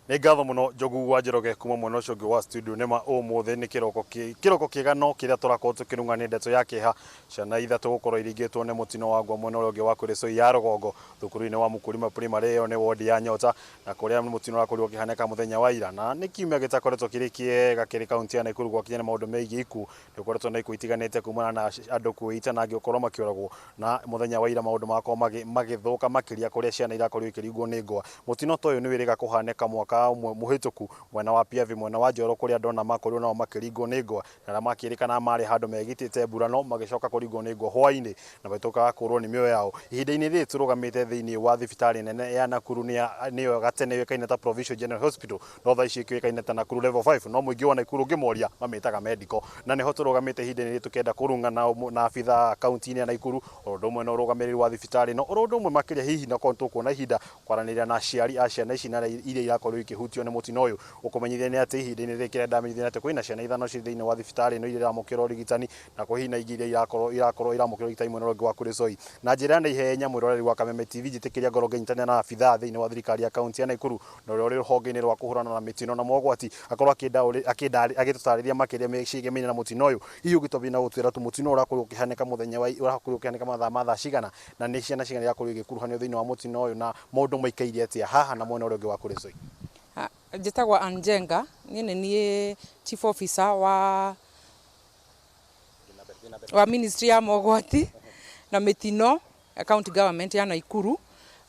Nĩ ngatho mũno Njogu wa Njoroge kuma mwena ũcio ũngĩ wa studio nĩma ũmũthĩ nĩ kĩroko kĩgano kĩrĩa tũrakorwo tũkĩrungania ndeto ya kĩeha ciana ithatũ gũkorwo iringĩtwo nĩ mũtino wa Ngwa mwena ũrĩa ũngĩ wa Kuresoi ya Rũgongo thukuru-inĩ wa Mukurima Primary. Ĩyo nĩ wodi ya Nyota na kũrĩa mũtino ũrakorirwo ũkĩhanĩka mũthenya wa ira, na nĩ kiumia gĩtakoretwo kĩrĩ kĩega kĩrĩ kaunti ya Nakuru gwakinya nĩ maũndũ megiĩ ikuũ. Nĩ gũkoretwo na ikuũ itiganĩte kumana na andũ kwĩita na angĩ gũkorwo makĩũragwo, na mũthenya wa ira maũndũ magakorwo magĩthũka makĩria kũrĩa ciana irakorirwo ikĩringwo nĩ Ngwa. Mũtino ta ũyũ nĩ wĩrĩga kũhanĩka mwaka ũmwe mũhĩtũku mwena wa Piavi mwena wa Njoro kũrĩa ndona makorirwo nao makĩringwo nĩ Ngwa, na arĩa makĩrĩkana marĩ handũ megitĩte mburano magĩcoka kũringwo nĩ Ngwa hwaĩ-inĩ na magĩtuĩka kũrwo nĩ mĩoyo yao. Ihinda-inĩ rĩrĩ tũrũgamĩte thĩinĩ wa thibitarĩ nene ya Nakuru nĩyo gatene yũĩkaine ta Provincial General Hospital, no thaa ici ĩkĩũĩkaine ta Nakuru Level 5, no mũingĩ wa Nakuru ũngĩmoria mamĩtaga medical, na nĩho tũrũgamĩte ihinda-inĩ rĩrĩ tũkĩenda kũrungana na abitha kaunti-inĩ ya Nakuru o ũndũ ũmwe na ũrũgamĩrĩri wa thibitarĩ no ũndũ ũmwe makĩria hihi na tũkuona ihinda kwaranĩria na aciari a ciana ici na iria irakorwo ikĩhutio nĩ mũtino ũyũ. Ũkũmenyithia nĩ atĩ ihinda-inĩ rĩrĩ kĩrĩa ndamenyithia atĩ kwĩna ciana ithano cirĩ thĩinĩ wa thibitarĩ ĩno iria iramũkĩra ũrigitani na kwĩhina ingĩ iria irakorwo iramũkĩra ũrigitani mwena ũngĩ wa Kuresoi. Na njĩra na ihenya mwĩroreri wa Kameme TV njĩtĩkĩria ngoro ngĩnyitania na abitha thĩinĩ wa thirikari ya kaunti ya Nakuru na ũrĩa ũrĩ rũhonge-inĩ rwa kũhũrana na mĩtino na mogwati akorwo agĩtũtarĩria makĩria ciĩgiĩ mĩena na mũtino ũyũ. Hihi ũngĩtwambia na gũtwĩra mũtino ũrakorwo ũkĩhanĩka mũthenya wa ũrakorwo ũkĩhanĩka mathaa cigana na nĩ ciana cigana irakorwo igĩkuruhanio thĩinĩ wa mũtino ũyũ na maũndũ maikaire atĩa haha na mwena ũrĩa ũngĩ wa Kuresoi? Njĩtagwo Anjenga, niĩ nĩ niĩ chief officer wa ministry ya mogwati na mĩtino county government ya Nakuru.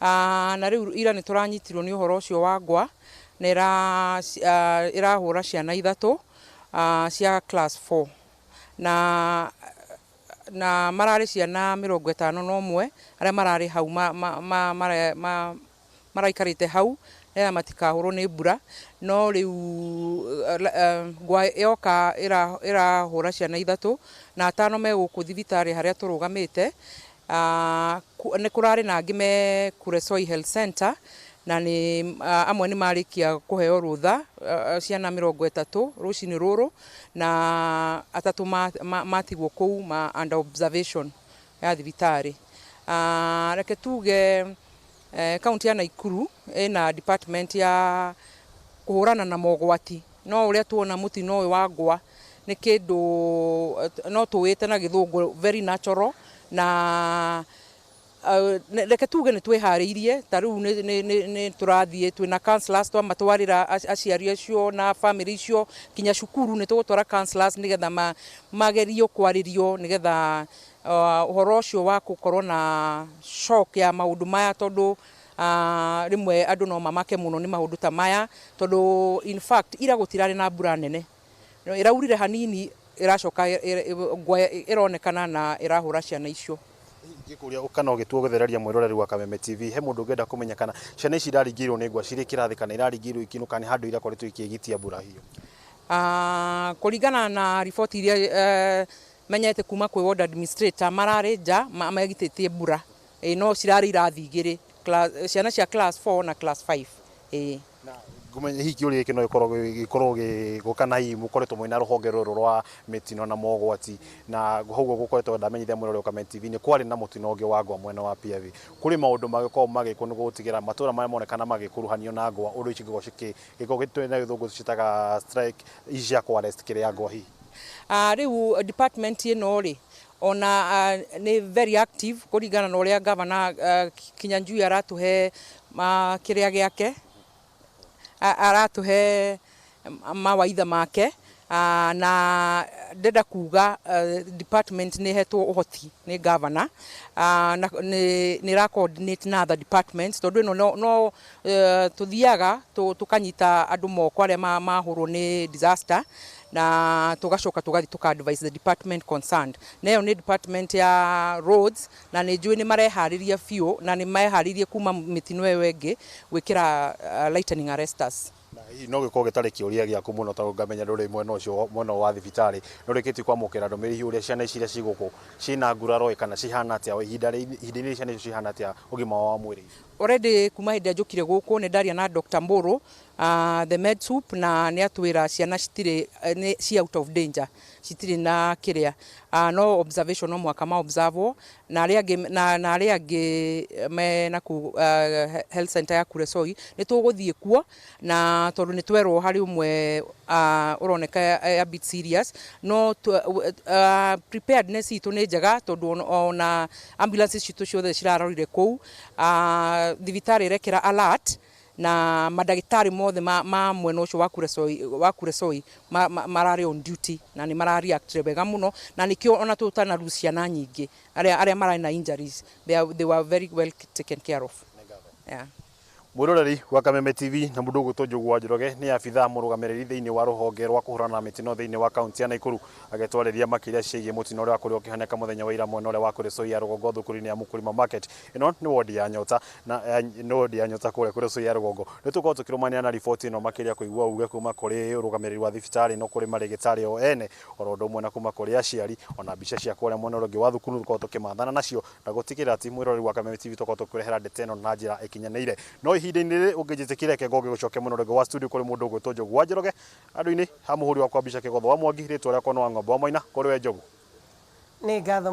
Na rĩu ira nĩ tũranyitirwo nĩ ũhoro ũcio wa Ngwa na ĩrahũra ciana ithatũ cia class 4 na mararĩ ciana 51 arĩa mararĩ hau maraikarĩte hau nĩgetha matikahũrwo nĩ mbura, no rĩu Ngwa yoka ĩrahũra ciana ithatũ na atano me gũkũ thibitarĩ harĩa tũrũgamĩte. Nĩ kũrarĩ na angĩ me Kuresoi Health Center na amwe nĩ marĩkia kũheo rũtha ciana 30 rũcinĩ rũrũ na atatũ matigwo kũu under observation ya thibitarĩ. Reke tuge kaunti ya Nakuru ĩna department ya kũhũrana na mogwati, no ũrĩa tuona mũtino ũyũ wa Ngwa nĩ kĩndũ no tũwĩte na gĩthũngũ very natural, na reke tuge nĩ twĩharĩirie ta rĩu nĩ tũrathiĩ twĩna counselors twamatwarĩra aciari acio na family icio kinya cukuru nĩ tũgũtwara counselors nĩgetha magerio kwarĩrio nĩgetha ũhoro ũcio wa gũkorwo na shock ya maũndũ maya, tondũ rĩmwe andũ no mamake mũno nĩ maũndũ ta maya, tondũ in fact ira gũtirarĩ na mbura nene, ĩraurire hanini ĩracoka Ngwa ĩronekana na ĩrahũra ciana icio. Ngĩkũria kana ũgĩtua gũthereria mwĩroreri wa Kameme TV, he mũndũ ũngĩenda kũmenya kana ciana ici iraringĩirwo nĩ Ngwa cirĩ kĩrathi kana iraringĩirwo ikinũka nĩ handũ irakoretwo ikĩgitia mbura hiyo? Kũringana na riboti iria menyete kuma kwĩ ward administrator mararĩ nja megitĩtie mbura, no cirarĩ irathi igĩrĩ, ciana cia class 4 na class 5. Na ngũmenya hihi kĩũria gĩkĩ no gĩkorwo gĩgũkana hihi mũkoretwo mwĩna rũhonge rũrũ rwa mĩtino na mogwati, na hũguo gũkoretwo ndamenyithia mwĩroreri wa Kameme TV nĩ kwarĩ na mũtino ũngĩ wa Ngwa mwena wa Piavi. Kũrĩ maũndũ magĩkorwo magĩkwo nĩguo gũtigĩra matũũra marĩa monekana magĩkuruhanio na Ngwa ũndũ ici gĩkorwo gĩtwĩna gĩthũngũ citaga strike ici cia kũ-arrest kĩrĩa Ngwa hihi? Rĩu department ĩno rĩ ona nĩ very active kũringana na ũrĩa governor Kinyanjui aratũhe kĩrĩa gĩake, aratũhe mawaitha make, na ndenda kuga department nĩ hetwo ũhoti nĩ governor na nĩ coordinate na other departments, tondũ ĩno no tũthiaga tũkanyita andũ moko arĩa mahũrwo nĩ disaster na tũgacoka tũgathiĩ tũka-advise the department concerned. Nayo nĩ department ya roads na nĩ njũĩ nĩ mareharĩria biũ na nĩ meharĩirie kuma mĩtino ĩyo ĩngĩ gwĩkĩra lightning arresters. No gĩkorwo gĩtarĩ kĩũria gĩaku mũno tondũ ngamenya ndũrĩ mwena ũcio mwena wa thibitarĩ no rĩkĩtie kwamũkĩra ndũmĩrĩri ũrĩa ciana ici iria cigũkũ ciĩna nguraro kana cihana atĩa ihinda-inĩ ciana icio cihana atĩa ũgima wa mwĩrĩ? already kuma hindi njukire guku ni ndaria na Dr. Mburu the med soup na ni atwira ciana citire ci out of danger citire na kiria no observation no mwaka ma observe na ari angi me na ku health center ya Kuresoi ni tuguthie kuo na tondu ni twerwo hari umwe uroneka a bit serious no preparedness itu ni njega tondu ona ambulances citu ciothe cirarorire kuu thibitari rekera alert na madagitari mothe ma mwena ucio wa Kuresoi marari on duty na ni marari react wega muno na nikio ona tutana ciana nyingi aria marari na injuries they were very well taken care of. Yeah. Mwiroreri wa Kameme TV na mundu gutwo Ngwa Njoroge ni abitha murugamiriri thiini wa ruhonge rwa kuhurana na mitino thiini wa kaunti ya Nakuru agetwariria makiria ciigie mutino uria kuri ukihaneka muthenya wa ira mwena uria wa Kuresoi ya rugongo thukuru-ini ya Mukurima market ino ni wodi ya Nyota na ni wodi ya Nyota kure Kuresoi ya rugongo ni tukorwo tukirumania na riboti ino makiria kuigua uge kuma kuri rugamiriri wa thibitari no kuri marigitari o ene oro ndo mwena kuma kuri aciari ona mbica cia kure mwena uria wa thukuru tukorwo tukimathana nacio na gutikira ati mwiroreri wa Kameme TV tukorwo tukurehera ndeteno na njira ikinyanĩire no ihinda-inĩ rĩrĩ ũngĩnjĩtĩkĩra kĩgo gĩgũcoke mũno wa studio kũrĩ mũndũ ũgwĩtwo Ngwa Njoroge andũ-inĩ ha mũhũri wa kwambisha kĩgotho wa Mwangi rĩtwa rĩakwa no Ng'ombe wa Maina kũrĩ we Njogu. Nĩ ngatho